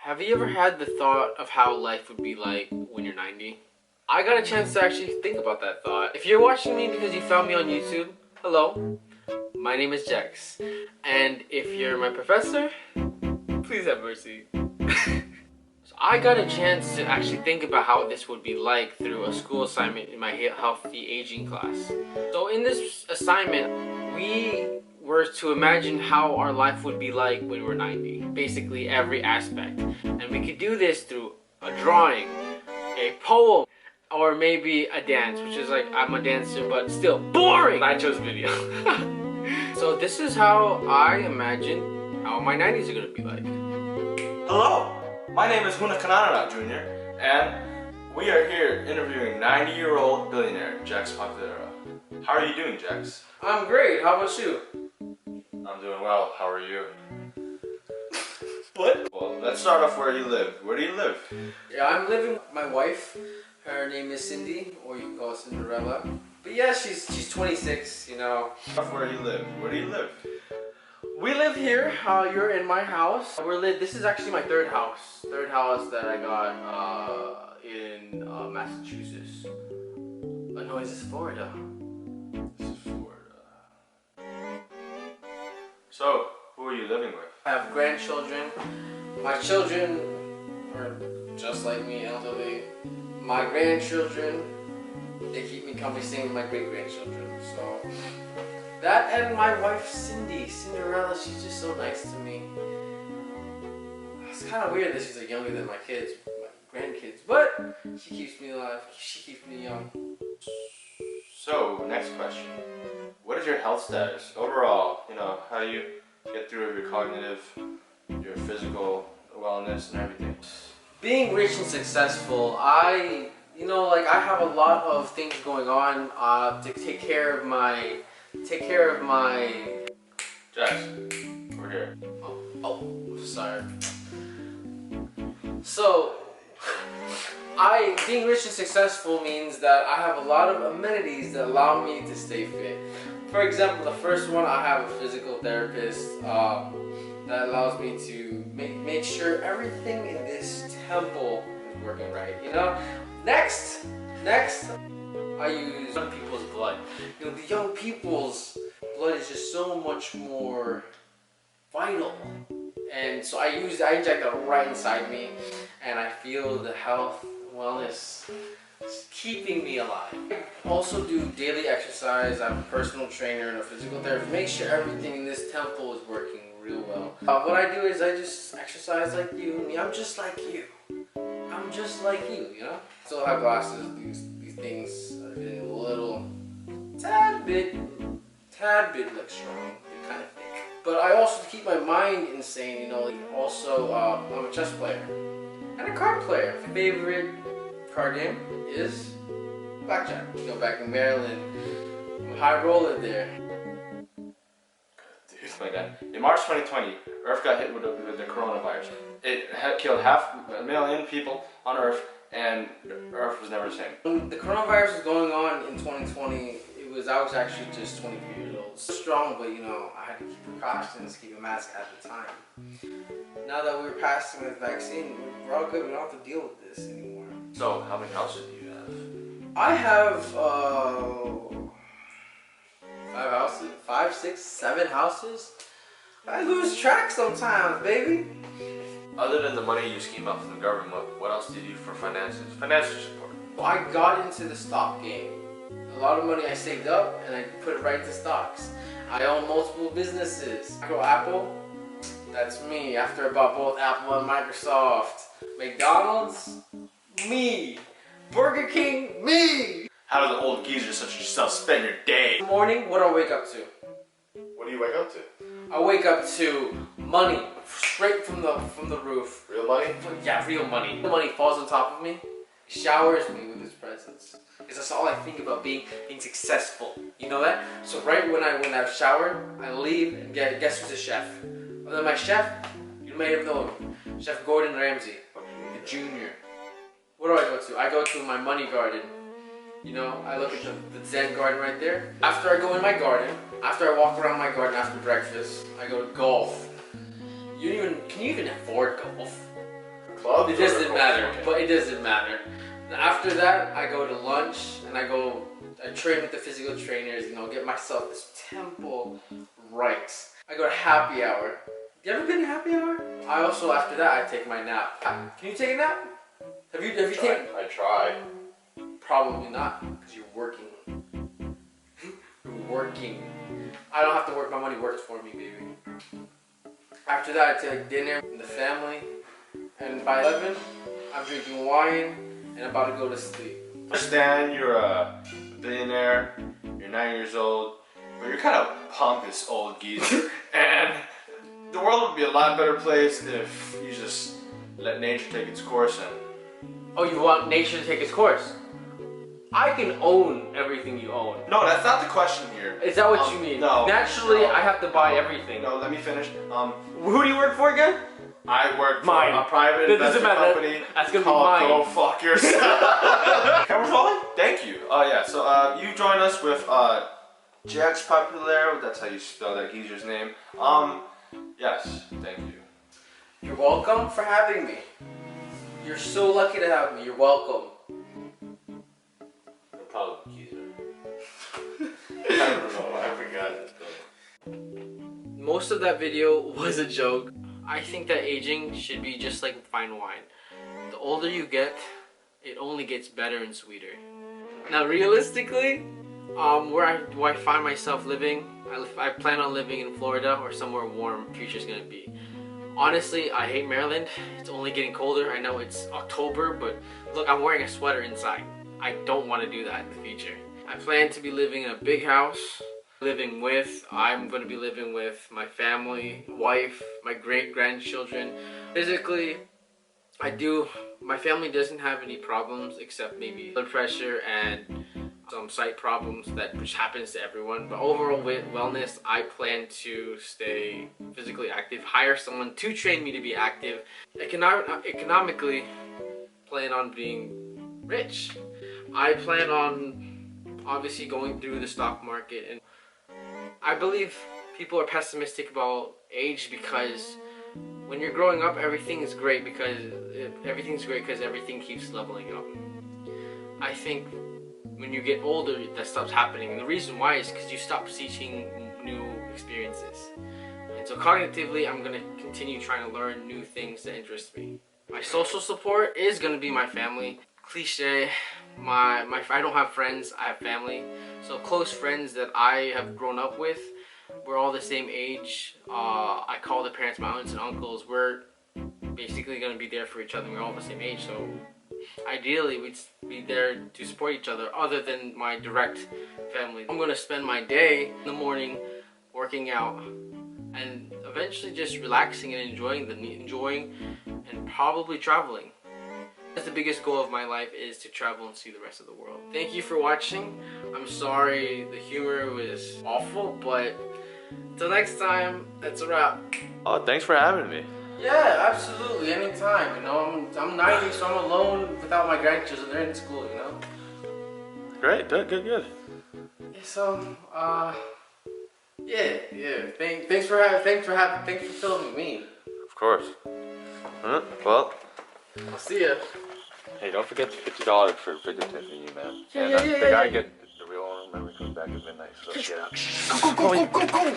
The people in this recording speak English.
Have you ever had the thought of how life would be like when you're 90? I got a chance to actually think about that thought. If you're watching me because you found me on YouTube, hello, my name is Jex. And if you're my professor, please have mercy. So I got a chance to actually think about how this would be like through a school assignment in my healthy aging class. So in this assignment, we were to imagine how our life would be like when we're 90. Basically every aspect. And we could do this through a drawing, a poem, or maybe a dance, which is like, I'm a dancer, but still boring! I chose video. So this is how I imagine how my 90s are gonna be like. Hello, my name is Huna Kanana Jr. and we are here interviewing 90-year-old billionaire Jex Poptera. How are you doing, Jex? I'm great, how about you? I'm doing well, how are you? What? Well, let's start off where you live. Where do you live? Yeah, I'm living with my wife. Her name is Cindy, or you can call her Cinderella. But yeah, she's 26, you know. Where you live? Where do you live? We live here. You're in my house. This is actually my third house that I got in Massachusetts. Oh no, this is Florida. This is Florida. So, who are you living with? I have grandchildren. My children are just like me, elderly. My grandchildren, they keep me company, same with my great-grandchildren. So, that and my wife Cindy, Cinderella, she's just so nice to me. It's kind of weird that she's like younger than my kids, my grandkids, but she keeps me alive, she keeps me young. So, next question. What is your health status? Overall, you know, how do you get through your cognitive, your physical wellness and everything? Being rich and successful, I have a lot of things going on to take care of my Jex, we're here. Oh, sorry. So, being rich and successful means that I have a lot of amenities that allow me to stay fit. For example, the first one, I have a physical therapist that allows me to make sure everything in this temple is working right, you know? Next, I use young people's blood. You know, the young people's blood is just so much more vital. And so I inject that right inside me, and I feel the health, wellness, keeping me alive. I also do daily exercise. I'm a personal trainer and a physical therapist. Make sure everything in this temple is working real well. What I do is I just exercise like you and me. I'm just like you. I'm just like you, you know? Still have glasses. These things are getting a little, tad bit like strong. They're kind of thick. But I also, to keep my mind insane, you know, also I'm a chess player and a card player. My favorite card game is blackjack. You know, back in Maryland, I'm a high roller there. Dude, my God. In March 2020, Earth got hit with the coronavirus. It had killed 500,000 people on Earth, and Earth was never the same. When the coronavirus was going on in 2020, I was actually just 23 years old. Strong, but you know, I had to keep precautions, keep a mask at the time. Now that we're passing the vaccine, we're all good. We don't have to deal with this anymore. So, how many houses do you have? I have 5 houses, 5, 6, 7 houses. I lose track sometimes, baby. Other than the money you scheme up from the government, what else do you do for financial support? Well, I got into the stock game. A lot of money I saved up and I put it right into stocks. I own multiple businesses. Apple, that's me. After I bought both Apple and Microsoft. McDonald's, me. Burger King, me. How does an old geezer such as yourself spend your day? In the morning, what do I wake up to? What do you wake up to? I wake up to money, straight from the roof. Real money? Yeah, real money. The money falls on top of me, showers me with his presence. Because that's all I think about, being successful. You know that? So right when I've showered, I leave and guess who's the chef? Well, then my chef, you may have known, Chef Gordon Ramsay, the junior. What do I go to? I go to my money garden. You know, I look at the Zen garden right there. After I go in my garden, after I walk around my garden after breakfast, I go to golf. Can you even afford golf? club? It doesn't matter, but it doesn't matter. After that, I go to lunch and I train with the physical trainers, you know, get myself this temple right. I go to happy hour. You ever been to happy hour? I also, after that, I take my nap. Can you take a nap? Have you taken? I try. Probably not, because you're working. You're working. I don't have to work, my money works for me, baby. After that, I take dinner with the family, and by 11, I'm drinking wine and about to go to sleep. I understand you're a billionaire, you're 9 years old, but you're kind of pompous old geezer, and the world would be a lot better place if you just let nature take its course and... Oh, you want nature to take its course? I can own everything you own. No, that's not the question here. Is that what you mean? No. Naturally, no, I have to buy everything. No, let me finish. Who do you work for again? I work for Mine. a private That doesn't investment matter. company That's gonna be called mine. Go Fuck Yourself. Camera rolling? Thank you. Oh yeah, so you join us with Jax Populaire. That's how you spell that geezer's name. Yes, thank you. You're welcome for having me. You're so lucky to have me. You're welcome. No problem, geezer. I don't know. I forgot. Most of that video was a joke. I think that aging should be just like fine wine. The older you get, it only gets better and sweeter. Now realistically, where I find myself living, I plan on living in Florida or somewhere warm. Future's gonna be. Honestly, I hate Maryland. It's only getting colder. I know it's October, but look, I'm wearing a sweater inside. I don't want to do that in the future. I plan to be living in a big house. I'm going to be living with my family, wife, my great-grandchildren. Physically, my family doesn't have any problems except maybe blood pressure and some sight problems which happens to everyone. But overall wellness, I plan to stay physically active, hire someone to train me to be active. Economically, plan on being rich. I plan on obviously going through the stock market, and I believe people are pessimistic about age because when you're growing up, everything is great because everything keeps leveling up. I think when you get older, that stops happening, and the reason why is because you stop seeking new experiences. And so cognitively, I'm gonna continue trying to learn new things that interest me. My social support is gonna be my family. Cliche, I don't have friends, I have family. So close friends that I have grown up with, we're all the same age. I call the parents my aunts and uncles. We're basically gonna be there for each other. We're all the same age, so ideally we'd be there to support each other other than my direct family. I'm gonna spend my day in the morning working out and eventually just relaxing and enjoying and probably traveling. That's the biggest goal of my life, is to travel and see the rest of the world. Thank you for watching. I'm sorry the humor was awful, but until next time, that's a wrap. Oh, thanks for having me. Yeah, absolutely, anytime. You know, I'm 90, so I'm alone without my grandchildren. They're in school, you know. Great, good. Yeah, so, yeah. Thanks for filming me. Of course. Well, I'll see ya. hey, don't forget the $50 for Victor Tiffany, man. Yeah. The guy get the real owner, remember, he comes back at midnight, so get out. Go.